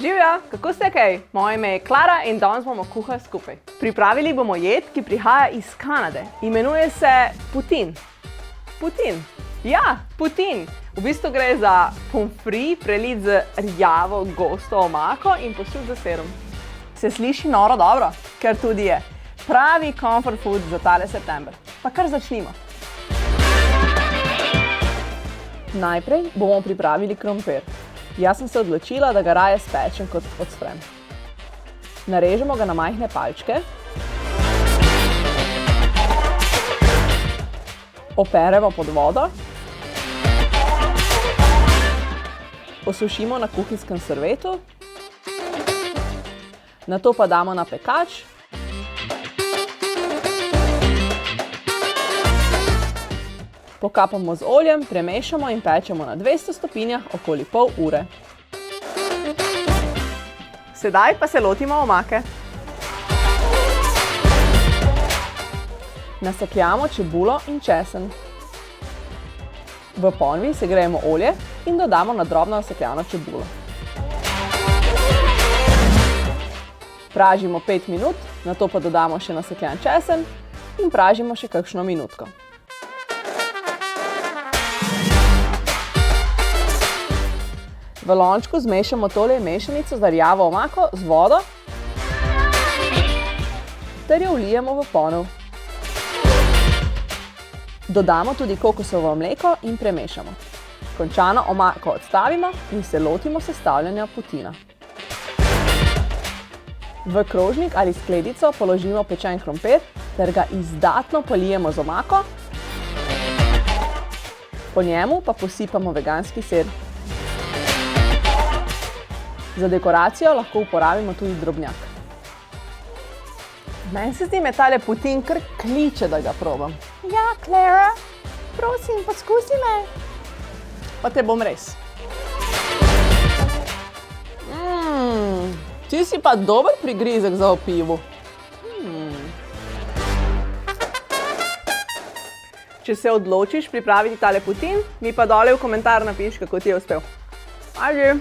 Živja, kako ste kaj? Moje ime je Klara in danes bomo kuhali skupaj. Pripravili bomo jed, ki prihaja iz Kanade. Imenuje se poutine. Poutine. Ja, poutine. V bistvu gre za pommes frites prelit z rjavo, gosto omako in posut z sirom. Se sliši noro dobro? Ker tudi je. Pravi comfort food za tale september. Pa kar začnimo. Najprej bomo pripravili krompir. Jaz sem se odločila, da ga raje spečem kot odsprem. Narežemo ga na majhne palčke. Operemo pod vodo. Osušimo na kuhinjskem servietu. Nato pa damo na pekač. Pokapamo z oljem, premešamo in pečemo na 200 stopinjah okoli pol ure. Sedaj pa se lotimo omake. Nasekljamo čebulo in česen. V ponvi segrejemo olje in dodamo na drobno nasekljano čebulo. Pražimo 5 minut, nato pa dodamo še nasekljan česen in pražimo še kakšno minutko. V lončku zmešamo tole mešanico za rjavo omako z vodo ter jo vlijemo v ponev. Dodamo tudi kokosovo mleko in premešamo. Končano omako odstavimo in se lotimo sestavljanja poutina. V krožnik ali skledico položimo pečen krompir ter ga izdatno polijemo z omako. Po njemu pa posipamo veganski sir. Za dekoracijo lahko uporabimo tudi drobnjak. Meni se zdi, me tale poutine kar kliče, da ga probam. Ja, Klara, prosim, poskusi me. Pa te bom res. Ti si pa dober prigrizek za v pivu. Če se odločiš pripraviti tale poutine, mi pa dole v komentar napiši, kako ti je uspel. Ajde!